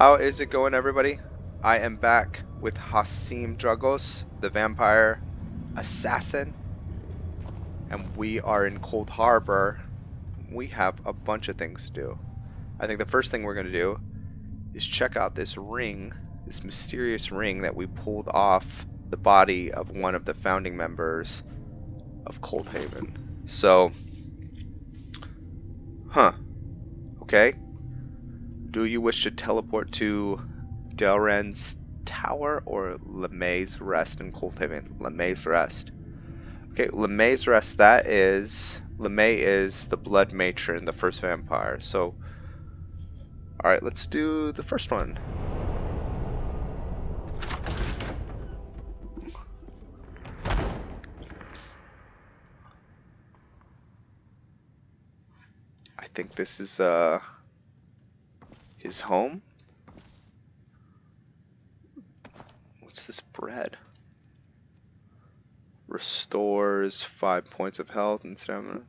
How is it going, everybody? I am back with Hasim Dragos, the vampire assassin, and we are in Cold Harbor. We have a bunch of things to do. I think the first thing we're going to do is check out this ring, this mysterious ring that we pulled off the body of one of the founding members of Coldhaven. So, okay. Do you wish to teleport to Delren's Tower or LeMay's Rest in Coldhaven? LeMay's Rest. Okay, LeMay's Rest, LeMay is the Blood Matron, the first vampire. So, alright, let's do the first one. I think this is, his home? What's this bread? Restores 5 points of health and stamina.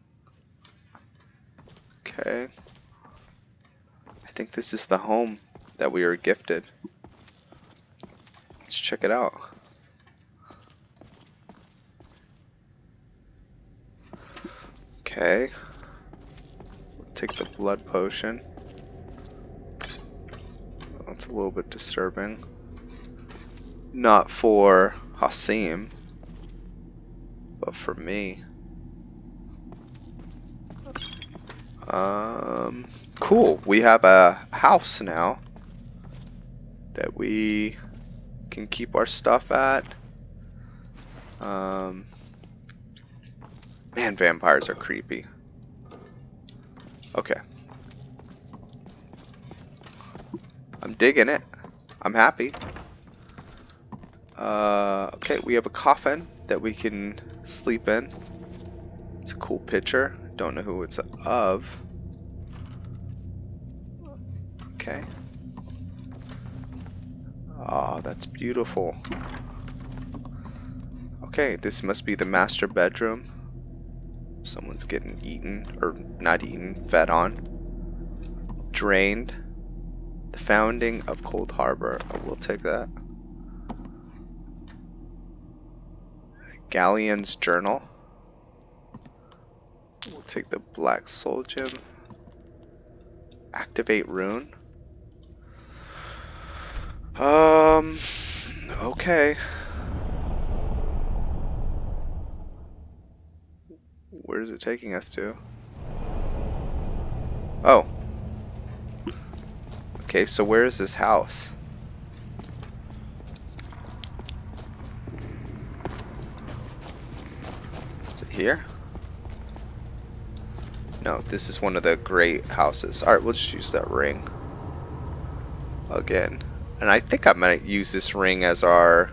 Okay. I think this is the home that we were gifted. Let's check it out. Okay. We'll take the blood potion. That's a little bit disturbing. Not for Hasim, but for me. Cool. We have a house now that we can keep our stuff at. Man, vampires are creepy. Okay. I'm digging it. I'm happy. Okay, we have a coffin that we can sleep in. It's a cool picture. Don't know who it's of. Okay. Oh, that's beautiful. Okay, this must be the master bedroom. Someone's getting eaten, or not eaten, fed on. Drained. The founding of Cold Harbor. Oh, we'll take that. Galleon's journal. We'll take the Black Soul Gem. Activate rune. Okay. Where is it taking us to? Oh. Okay, so where is this house? Is it here? No, this is one of the great houses. Alright, we'll just use that ring. Again. And I think I might use this ring as our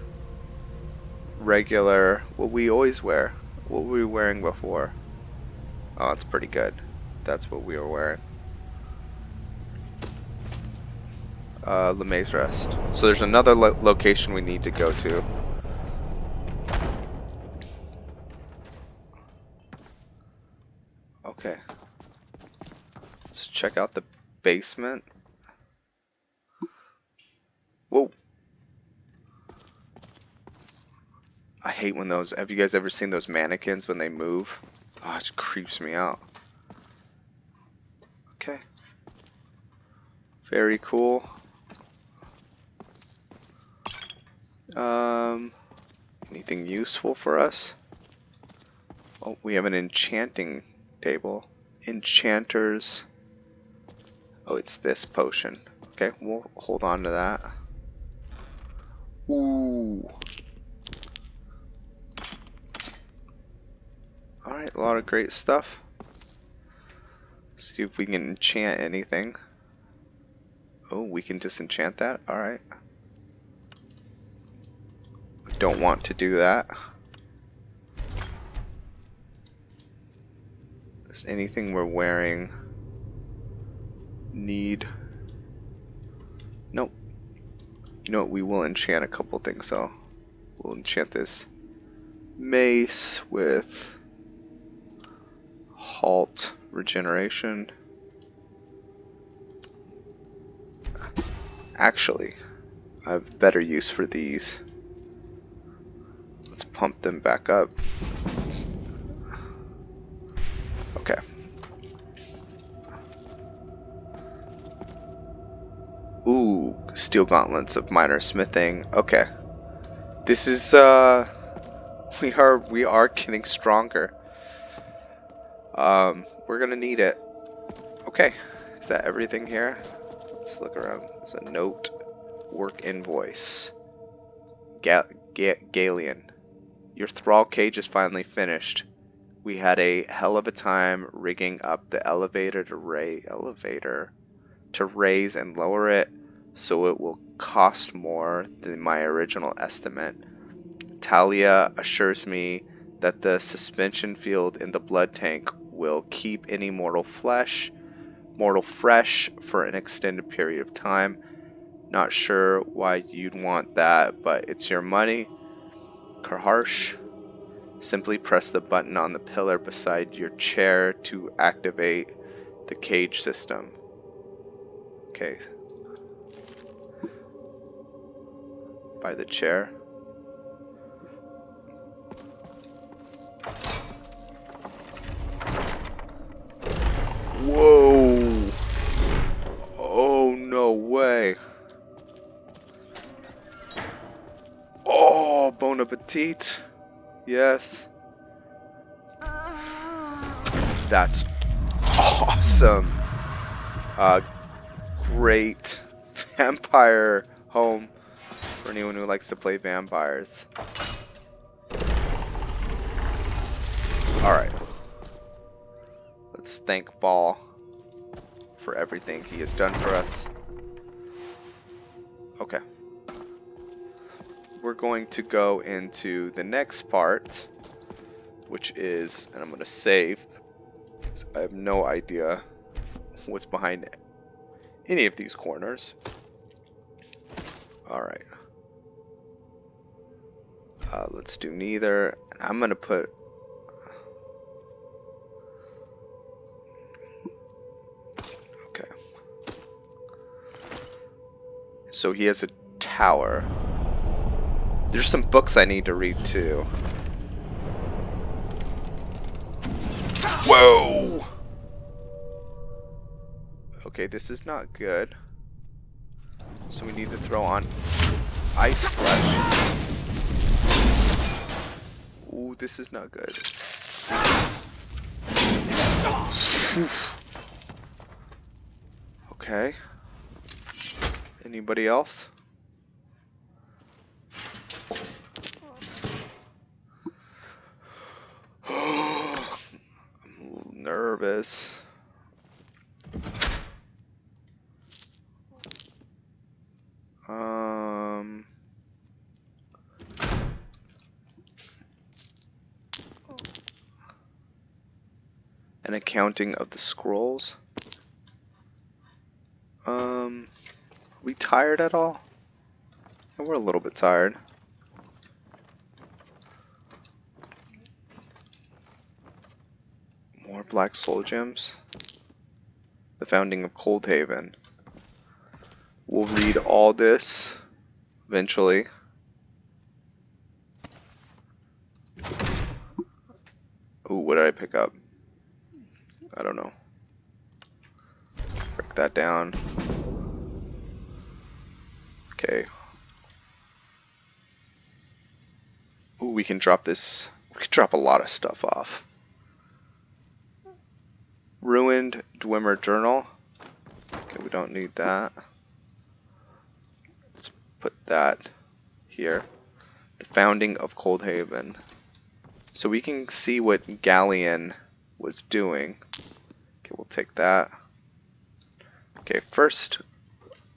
regular, what we always wear. What were we wearing before? Oh, it's pretty good. That's what we were wearing. LeMay's Rest. So there's another location we need to go to. Okay. Let's check out the basement. Whoa. I hate when those, have you guys ever seen those mannequins when they move? Oh, it just creeps me out. Okay. Very cool. Anything useful for us? Oh, we have an enchanting table. Enchanters. Oh, it's this potion. Okay, we'll hold on to that. Ooh. Alright, a lot of great stuff. See if we can enchant anything. Oh, we can disenchant that? Alright. Don't want to do that. Is anything we're wearing need? Nope. You know what, we will enchant a couple things though. We'll enchant this mace with halt regeneration. Actually, I have better use for these. Let's pump them back up. Okay. Ooh, steel gauntlets of minor smithing. Okay. This is we are getting stronger. We're gonna need it. Okay. Is that everything here? Let's look around. There's a note. Work invoice. Galian. Your thrall cage is finally finished. We had a hell of a time rigging up the elevator to raise and lower it, so it will cost more than my original estimate. Talia assures me that the suspension field in the blood tank will keep any mortal fresh for an extended period of time. Not sure why you'd want that, but it's your money. Karharsh. Simply press the button on the pillar beside your chair to activate the cage system. Okay. By the chair. Whoa! Oh, no way. Oh, bon appetit. Yes. That's awesome. Great vampire home for anyone who likes to play vampires. Alright. Let's thank Ball for everything he has done for us. Okay. We're going to go into the next part, which is, and I'm going to save, because I have no idea what's behind any of these corners. Alright. Let's do neither. I'm going to put... Okay. So he has a tower. There's some books I need to read too. Whoa! Okay, this is not good. So we need to throw on ice flesh. Ooh, this is not good. Okay. Anybody else? I'm a little nervous. An accounting of the scrolls. We tired at all? Yeah, we're a little bit tired. More black soul gems. The founding of Coldhaven. We'll read all this eventually. Ooh, what did I pick up? I don't know. Break that down. Okay. Ooh, we can drop this. We can drop a lot of stuff off. Ruined Dwemer journal. Okay, we don't need that. Let's put that here. The founding of Coldhaven. So we can see what Gallian was doing. Okay, we'll take that. Okay, first,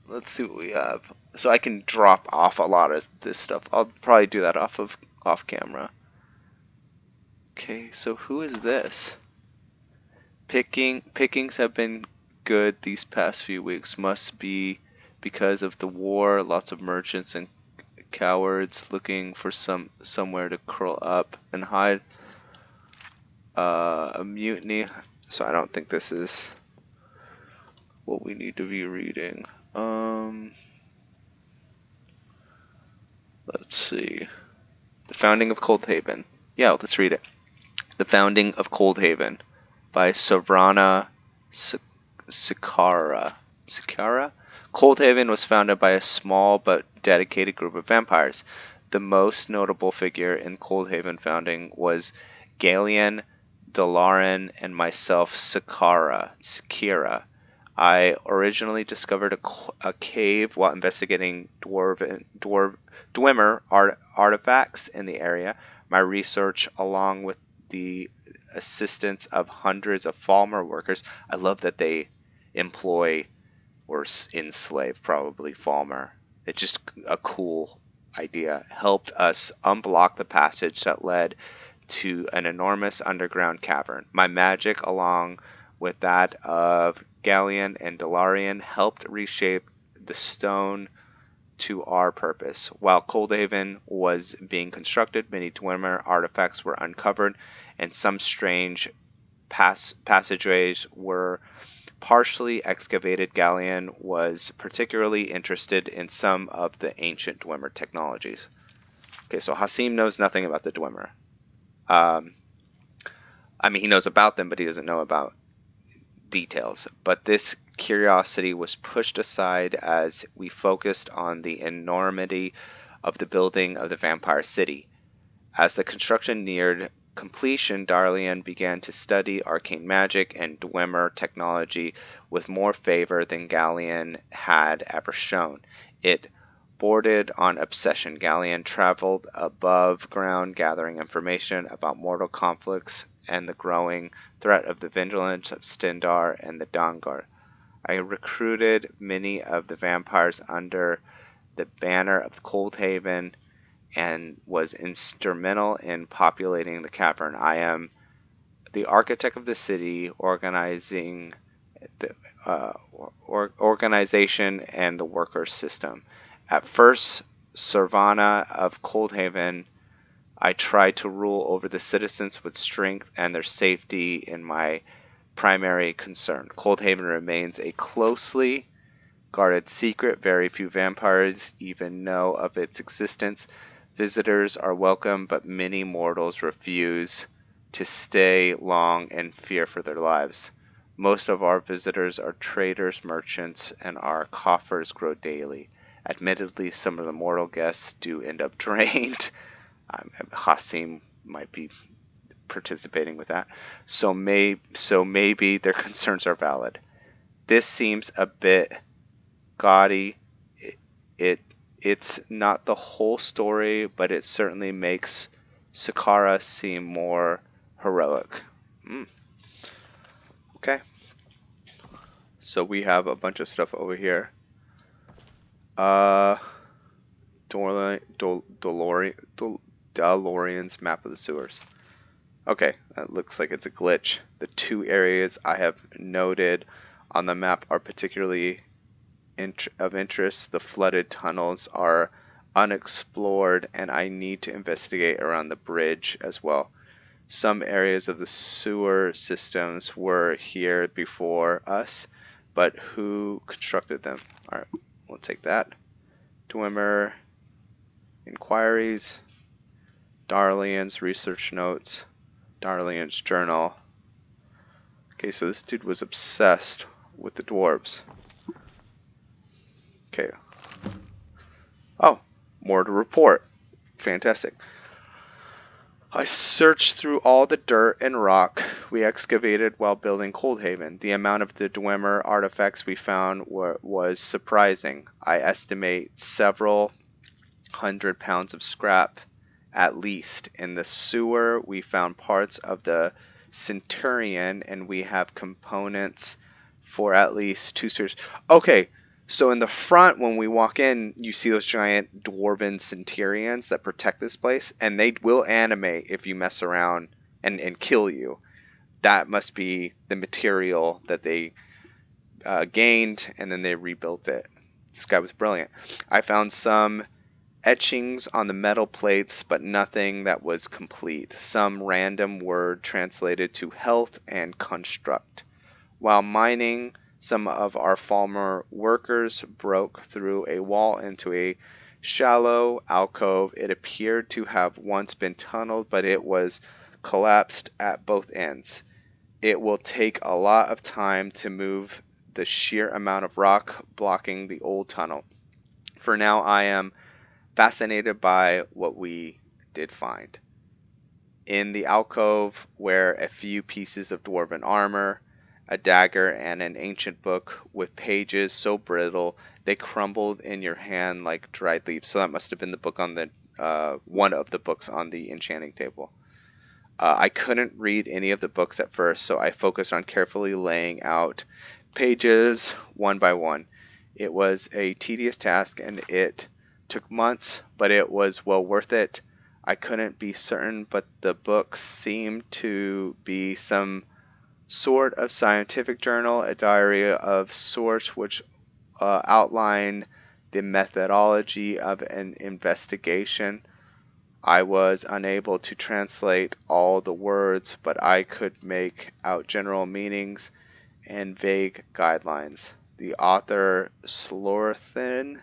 let's see what we have. So I can drop off a lot of this stuff. I'll probably do that off camera. Okay, so who is this? Pickings have been good these past few weeks. Must be because of the war. Lots of merchants and cowards looking for somewhere to curl up and hide. A mutiny. So I don't think this is what we need to be reading. Let's see. The Founding of Coldhaven. Yeah, let's read it. The Founding of Coldhaven by Savrana Sikara. Sikara? Coldhaven was founded by a small but dedicated group of vampires. The most notable figure in Coldhaven founding was Galen, Dalaran, and myself, Sakira. I originally discovered a cave while investigating Dwemer artifacts in the area. My research, along with the assistance of hundreds of Falmer workers, I love that they employ or enslave probably Falmer. It's just a cool idea. Helped us unblock the passage that led to an enormous underground cavern. My magic, along with that of Galleon and Dalarian, helped reshape the stone to our purpose. While Coldhaven was being constructed, many Dwemer artifacts were uncovered, and some strange passageways were partially excavated. Galleon was particularly interested in some of the ancient Dwemer technologies. Okay, so Hasim knows nothing about the Dwemer. I mean, he knows about them, but he doesn't know about details. But this curiosity was pushed aside as we focused on the enormity of the building of the vampire city. As the construction neared completion, Darlian began to study arcane magic and Dwemer technology with more favor than Galleon had ever shown. It bordered on obsession. Galleon traveled above ground, gathering information about mortal conflicts and the growing threat of the vigilance of Stendar and the Dangar. I recruited many of the vampires under the banner of Coldhaven and was instrumental in populating the cavern. I am the architect of the city, organizing the organization and the worker system. At first, Servana of Coldhaven, I tried to rule over the citizens with strength and their safety in my primary concern. Coldhaven remains a closely guarded secret. Very few vampires even know of its existence. Visitors are welcome, but many mortals refuse to stay long and fear for their lives. Most of our visitors are traders, merchants, and our coffers grow daily. Admittedly, some of the mortal guests do end up drained. Hasim might be participating with that. So maybe their concerns are valid. This seems a bit gaudy. It's not the whole story, but it certainly makes Sakara seem more heroic. Okay. So we have a bunch of stuff over here. DeLorean's map of the sewers. Okay, that looks like it's a glitch. The two areas I have noted on the map are particularly of interest. The flooded tunnels are unexplored, and I need to investigate around the bridge as well. Some areas of the sewer systems were here before us, but who constructed them? Alright, we'll take that. Dwemer inquiries, Darlian's research notes, Darlian's journal. Okay, so this dude was obsessed with the dwarves. Okay. Oh, more to report. Fantastic. I searched through all the dirt and rock we excavated while building Coldhaven. The amount of the Dwemer artifacts we found was surprising. I estimate several 100 pounds of scrap at least. In the sewer, we found parts of the Centurion, and we have components for at least 2 spheres. Okay, so in the front, when we walk in, you see those giant dwarven Centurions that protect this place, and they will animate if you mess around and kill you. That must be the material that they gained, and then they rebuilt it. This guy was brilliant. I found some etchings on the metal plates, but nothing that was complete. Some random word translated to health and construct. While mining, some of our Falmer workers broke through a wall into a shallow alcove. It appeared to have once been tunneled, but it was collapsed at both ends. It will take a lot of time to move the sheer amount of rock blocking the old tunnel. For now, I am fascinated by what we did find. In the alcove were a few pieces of dwarven armor, a dagger, and an ancient book with pages so brittle they crumbled in your hand like dried leaves. So that must have been the book on the one of the books on the enchanting table. I couldn't read any of the books at first, so I focused on carefully laying out pages one by one. It was a tedious task, and it took months, but it was well worth it. I couldn't be certain, but the books seemed to be some sort of scientific journal, a diary of sorts, which outlined the methodology of an investigation. I was unable to translate all the words, but I could make out general meanings and vague guidelines. The author, Slorthin,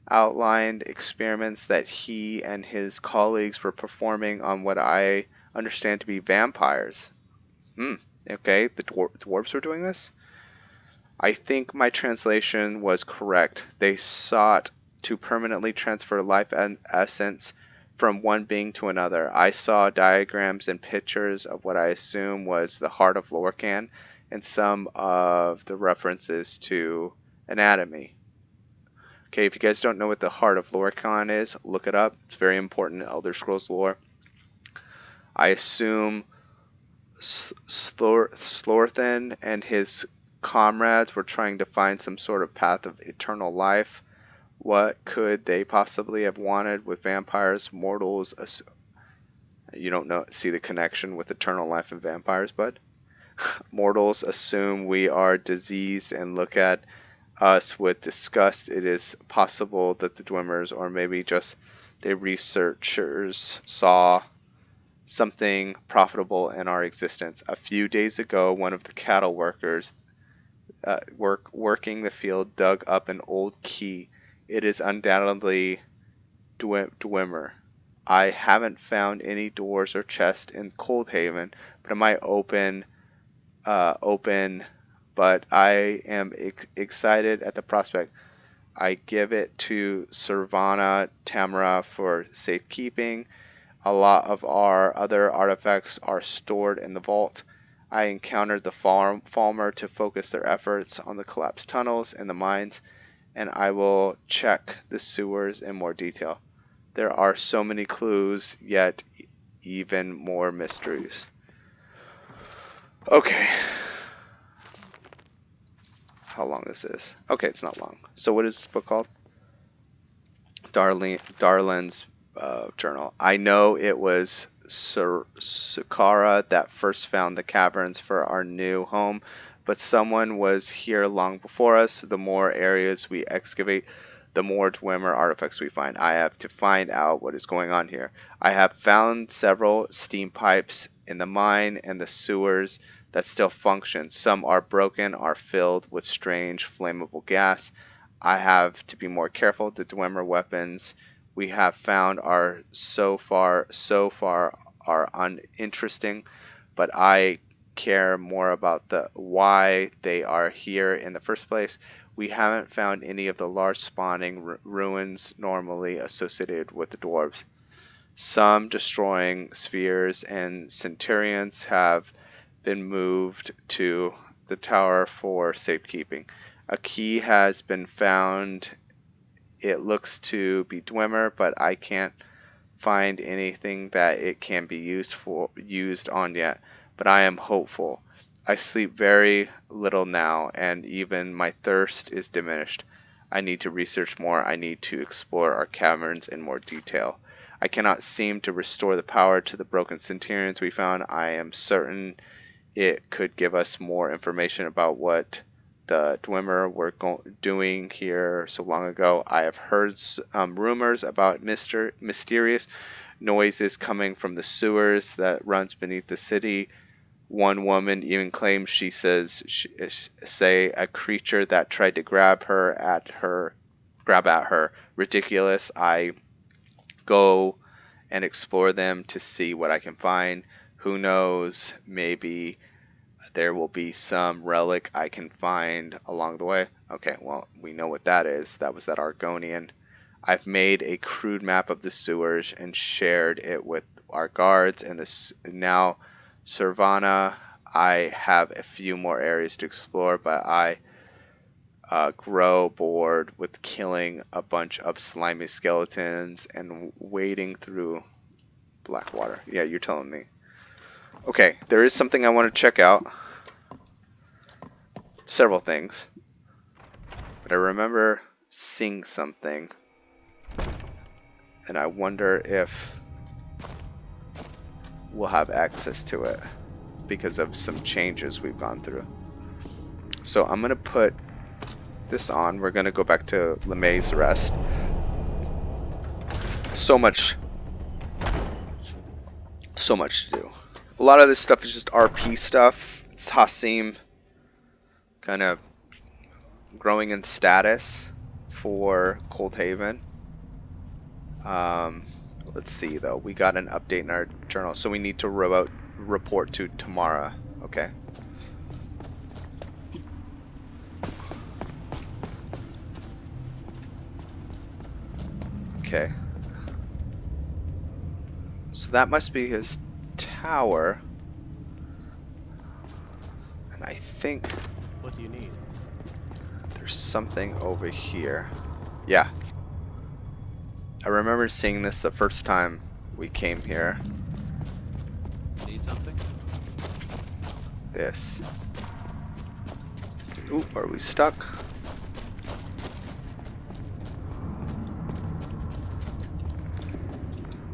outlined experiments that he and his colleagues were performing on what I understand to be vampires. Okay, the dwarves were doing this? I think my translation was correct. They sought to permanently transfer life and essence from one being to another. I saw diagrams and pictures of what I assume was the heart of Lorcan and some of the references to anatomy. Okay, if you guys don't know what the heart of Lorcan is, look it up. It's very important in Elder Scrolls lore. I assume Slorthin and his comrades were trying to find some sort of path of eternal life. What could they possibly have wanted with vampires? Mortals, you don't see the connection with eternal life and vampires, bud. Mortals assume we are diseased and look at us with disgust. It is possible that the Dwemers, or maybe just the researchers, saw something profitable in our existence. A few days ago, one of the cattle workers working the field dug up an old key. It is undoubtedly Dwemer. I haven't found any doors or chests in Coldhaven, but it might open. But I am excited at the prospect. I give it to Servana Tamara for safekeeping. A lot of our other artifacts are stored in the vault. I encountered the Falmer to focus their efforts on the collapsed tunnels and the mines, and I will check the sewers in more detail. There are so many clues, yet even more mysteries. Okay. How long this is? Okay, it's not long. So what is this book called? Darlin's journal. I know it was Sukara that first found the caverns for our new home, but someone was here long before us. The more areas we excavate, the more Dwemer artifacts we find. I have to find out what is going on here. I have found several steam pipes in the mine and the sewers that still function. Some are broken, are filled with strange flammable gas. I have to be more careful. The Dwemer weapons we have found are so far are uninteresting, but I care more about the why they are here in the first place. We haven't found any of the large spawning ruins normally associated with the dwarves. Some destroying spheres and centurions have been moved to the tower for safekeeping. A key has been found. It looks to be Dwemer, but I can't find anything that it can be used on yet. But I am hopeful. I sleep very little now, and even my thirst is diminished. I need to research more. I need to explore our caverns in more detail. I cannot seem to restore the power to the broken centurions we found. I am certain it could give us more information about what the Dwemer were doing here so long ago. I have heard rumors about mysterious noises coming from the sewers that runs beneath the city. One woman even claims say a creature that tried to grab her grab at her ridiculous. I go and explore them to see what I can find. Who knows, maybe there will be some relic I can find along the way. Okay, well, we know what that is. That was that Argonian. I've made a crude map of the sewers and shared it with our guards. And this now, Servana, I have a few more areas to explore, but I grow bored with killing a bunch of slimy skeletons and wading through black water. Yeah, you're telling me. Okay, there is something I want to check out. Several things. But I remember seeing something. And I wonder if we'll have access to it because of some changes we've gone through. So I'm going to put this on. We're going to go back to LeMay's Rest. So much to do. A lot of this stuff is just RP stuff. It's Hasim kind of growing in status for Coldhaven. Let's see though. We got an update in our journal, so we need to report to Tamara. Okay. Okay. So that must be his tower. And I think... What do you need? There's something over here. Yeah. I remember seeing this the first time we came here. Need something? This. Ooh, are we stuck?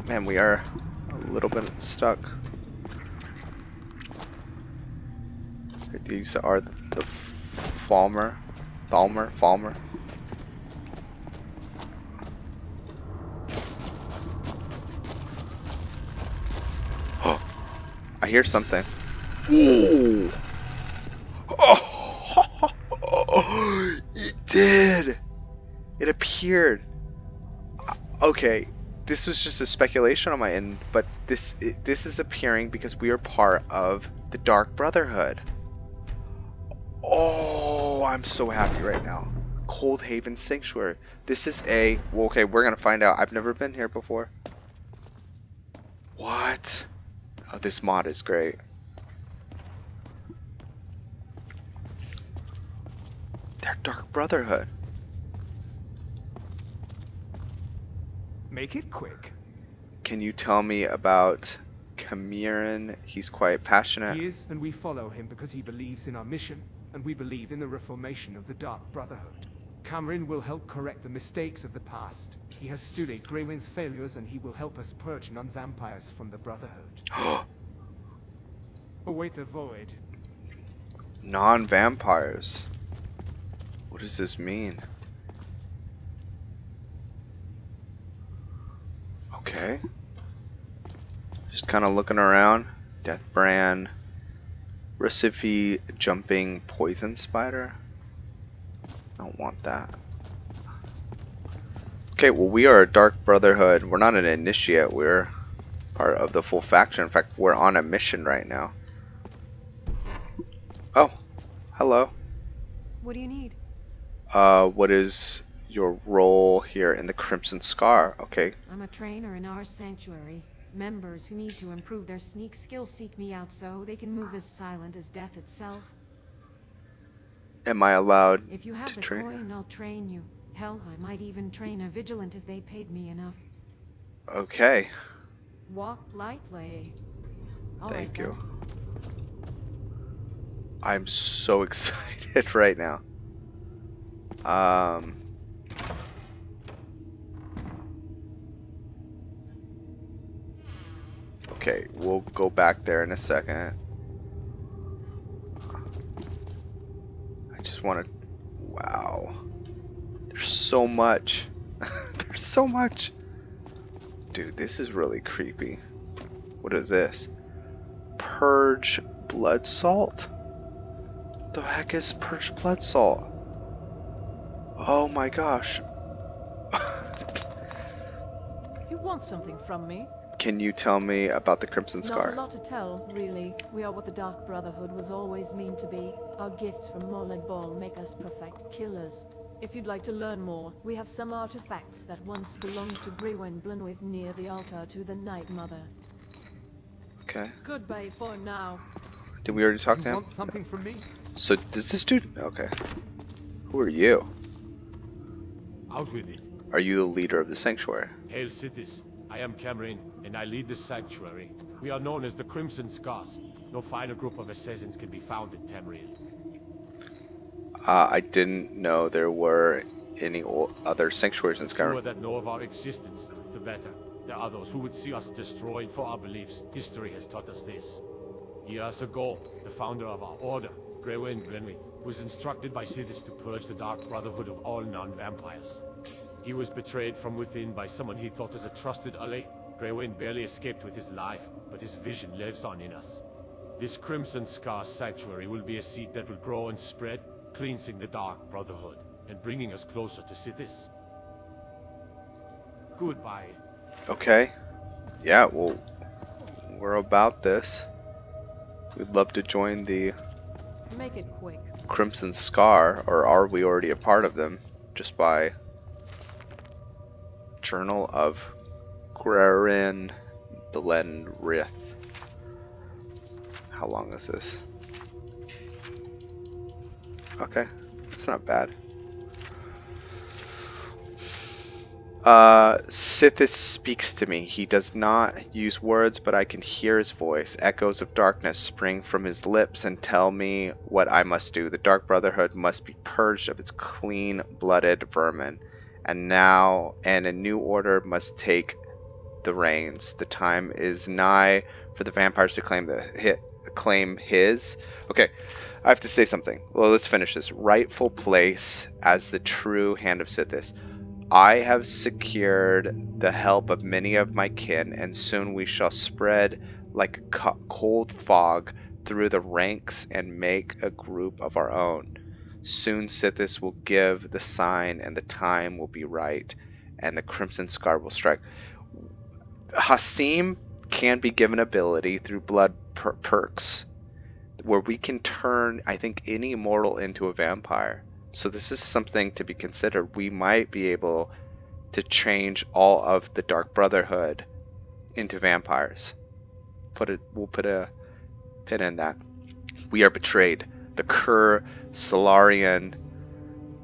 Man, we are a little bit stuck. These are the Falmer. Oh, I hear something. Ooh! Oh, it did. It appeared. Okay. This was just a speculation on my end, but this is appearing because we are part of the Dark Brotherhood. Oh, I'm so happy right now. Coldhaven Sanctuary. This is a... Well, okay, we're gonna find out. I've never been here before. What? Oh, this mod is great. They're Dark Brotherhood. Make it quick. Can you tell me about Cameron? He's quite passionate. He is, and we follow him because he believes in our mission, and we believe in the reformation of the Dark Brotherhood. Cameron will help correct the mistakes of the past. He has studied Greywin's failures, and he will help us purge non-vampires from the Brotherhood. Await the void. Non-vampires. What does this mean? Okay. Just kind of looking around. Death brand. Recipe jumping poison spider. I don't want that. Okay, well, we are a Dark Brotherhood. We're not an initiate. We're part of the full faction. In fact, we're on a mission right now. Oh, hello. What do you need? What is your role here in the Crimson Scar? Okay. I'm a trainer in our sanctuary. Members who need to improve their sneak skills seek me out so they can move as silent as death itself. Am I allowed If you have to the train? coin, I'll train you. Hell, I might even train a vigilant if they paid me enough. Okay. Walk lightly. All Thank right, you. then. I'm so excited right now. Okay, we'll go back there in a second. I just want to... Wow. There's so much. There's so much. Dude, this is really creepy. What is this? Purge blood salt? The heck is purge blood salt? Oh my gosh. You want something from me? Can you tell me about the Crimson Not Scar? a lot to tell, really. We are what the Dark Brotherhood was always meant to be. Our gifts from Molag Bal make us perfect killers. If you'd like to learn more, we have some artifacts that once belonged to Grewin Blenwith near the altar to the Night Mother. Okay. Goodbye for now. Did we already talk You to him? want something from me? So does this dude? Okay. Who are you? Out with it. Are you the leader of the sanctuary? Hail cities. I am Cameron, and I lead the sanctuary. We are known as the Crimson Scars. No finer group of assassins can be found in Tamriel. I didn't know there were any other sanctuaries in The fewer Skyrim. that know of our existence, the better. There are those who would see us destroyed for our beliefs. History has taught us this. Years ago, the founder of our order, Grewin Blenwith, was instructed by cities to purge the Dark Brotherhood of all non-vampires. He was betrayed from within by someone he thought was a trusted ally. Grewin barely escaped with his life, but his vision lives on in us. This Crimson Scar Sanctuary will be a seed that will grow and spread, cleansing the Dark Brotherhood, and bringing us closer to cities. Goodbye. Okay. Yeah, well, we're about this. We'd love to join the Make it quick. Crimson Scar, or are we already a part of them? Just by Journal of Grerin Blenrith. How long is this? Okay, it's not bad. Sithis speaks to me. He does not use words, but I can hear his voice. Echoes of darkness spring from his lips and tell me what I must do. The Dark Brotherhood must be purged of its clean-blooded vermin. And a new order must take the reins. The time is nigh for the vampires to claim his. Okay, I have to say something. Well, let's finish this. Rightful place as the true hand of Sithis. I have secured the help of many of my kin, and soon we shall spread like a cold fog through the ranks and make a group of our own. Soon Sithis will give the sign, and the time will be right, and the Crimson Scar will strike. Hasim can be given ability through blood perks, where we can turn, I think, any mortal into a vampire. So this is something to be considered. We might be able to change all of the Dark Brotherhood into vampires. We'll put a pin in that. We are betrayed. The Kur Solarian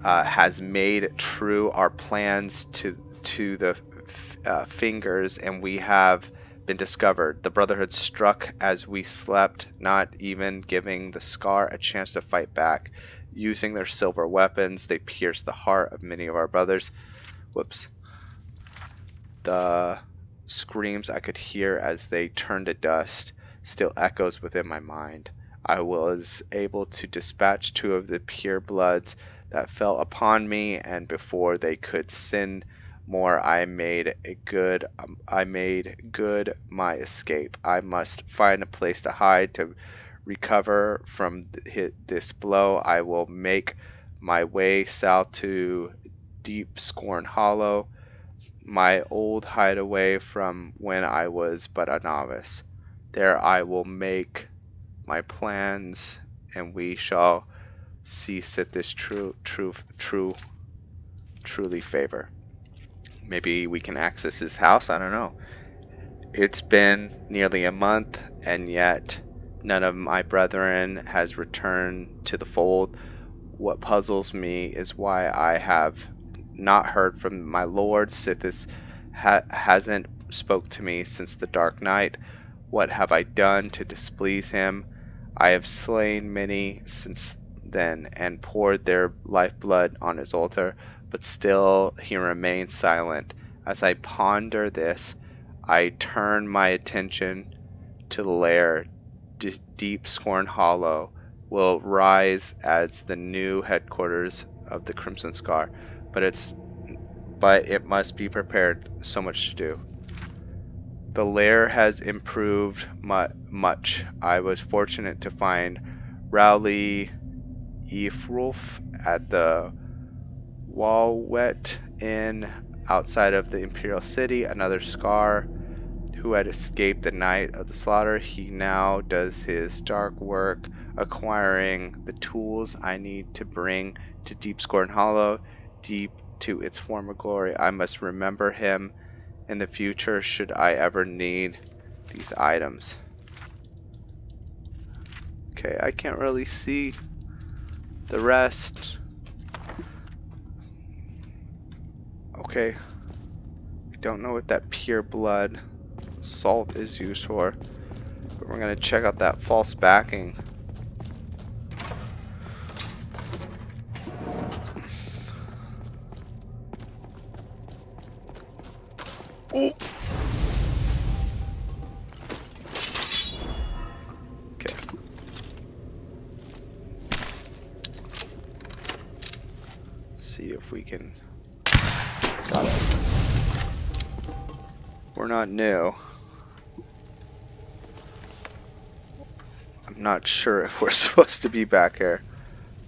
has made true our plans to the fingers, and we have been discovered. The Brotherhood struck as we slept, not even giving the Scar a chance to fight back. Using their silver weapons, they pierced the heart of many of our brothers. Whoops. The screams I could hear as they turned to dust still echoes within my mind. I was able to dispatch 2 of the pure bloods that fell upon me, and before they could sin more, I made good my escape. I must find a place to hide to recover from this blow. I will make my way south to Deep Scorn Hollow, my old hideaway from when I was but a novice. There I will make my plans, and we shall see this truly favor. Maybe we can access his house. I don't know. It's been nearly a month, and yet none of my brethren has returned to the fold. What puzzles me is why I have not heard from my lord. Sithis hasn't spoke to me since the dark night. What have I done to displease him? I have slain many since then and poured their lifeblood on his altar, but still he remains silent. As I ponder this, I turn my attention to the lair. Deep Scorn Hollow will rise as the new headquarters of the Crimson Scar, but it must be prepared. So much to do. The lair has improved much. I was fortunate to find Rowley Efrulf at the Walwet Inn outside of the Imperial City, another Scar who had escaped the night of the slaughter. He now does his dark work, acquiring the tools I need to bring to Deep Scorn Hollow, deep to its former glory. I must remember him in the future should I ever need these items. Okay, I can't really see the rest. Okay, I don't know what that pure blood salt is used for, but we're gonna check out that false backing. Oh. Okay. See if we can. Got it. We're not new. I'm not sure if we're supposed to be back here,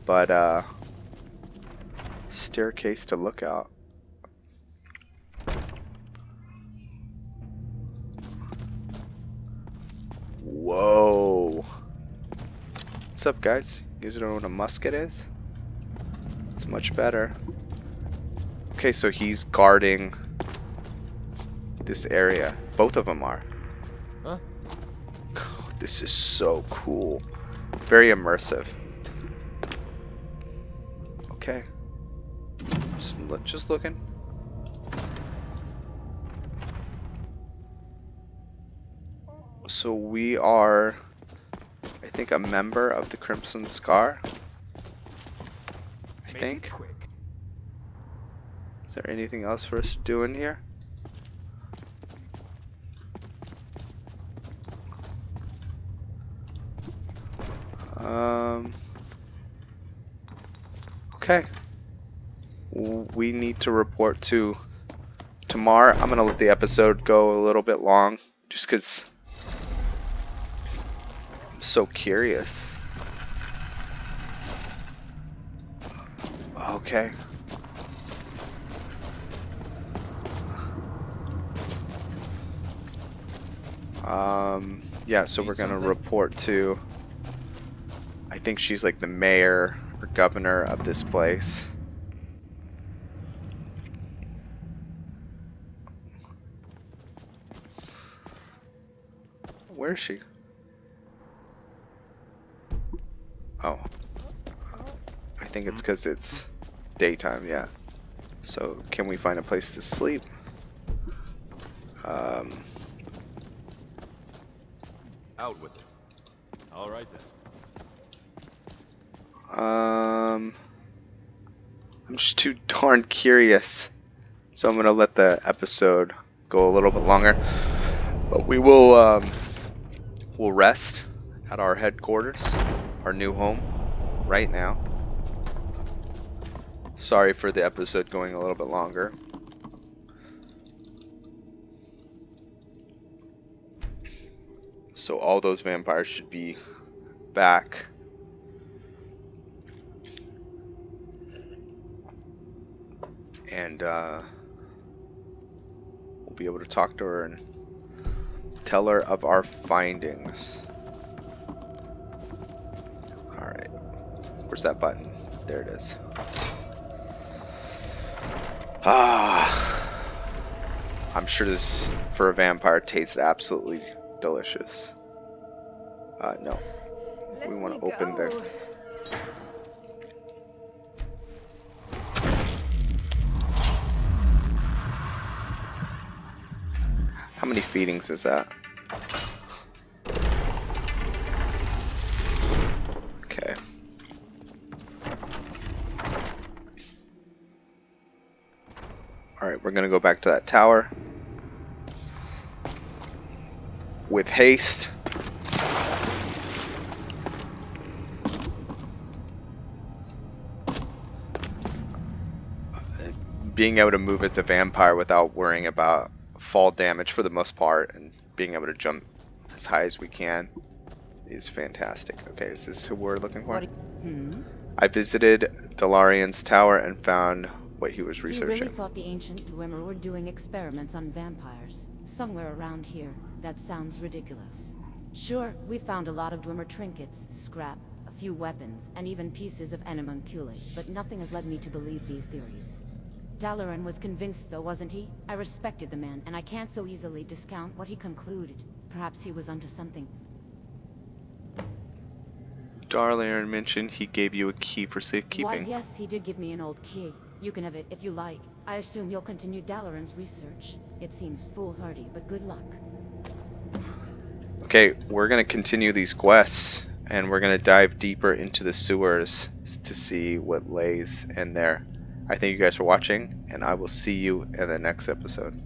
but staircase to lookout. Whoa. What's up, guys? You guys don't know what a musket is? It's much better. Okay, so he's guarding this area. Both of them are. Huh? God, this is so cool. Very immersive. Okay. Just looking. So we are, I think, a member of the Crimson Scar. I Make think. it quick. Is there anything else for us to do in here? Okay. We need to report to Tamar. I'm gonna let the episode go a little bit long, just because I'm so curious. Okay. Yeah, so Need we're gonna something? report to, I think she's like the mayor or governor of this place. Where is she? Oh. I think it's because it's daytime, yeah. So, can we find a place to sleep? Out with it. All right then. I'm just too darn curious. So I'm gonna let the episode go a little bit longer. But we will, we'll rest at our headquarters, our new home, right now. Sorry for the episode going a little bit longer. So all those vampires should be back. And we'll be able to talk to her and tell her of our findings. Alright. Where's that button? There it is. I'm sure this, for a vampire, tastes absolutely delicious. No. We want to open the... How many feedings is that? Okay. Alright, we're gonna go back to that tower. With haste. Being able to move as a vampire without worrying about fall damage for the most part, and being able to jump as high as we can is fantastic. Okay, is this who we're looking for? I visited Dalarian's tower and found what he was He researching. really thought the ancient Dwemer were doing experiments on vampires. Somewhere around here. That sounds ridiculous. Sure, we found a lot of Dwemer trinkets, scrap, a few weapons, and even pieces of animalculae, but nothing has led me to believe these theories. Dalaran was convinced though, wasn't he? I respected the man, and I can't so easily discount what he concluded. Perhaps he was onto something. Darlaran mentioned he gave you a key for Why, safekeeping. yes, he did give me an old key. You can have it if you like. I assume you'll continue Dalaran's research. It seems foolhardy, but good luck. Okay, we're gonna continue these quests, and we're gonna dive deeper into the sewers to see what lays in there. I thank you guys for watching, and I will see you in the next episode.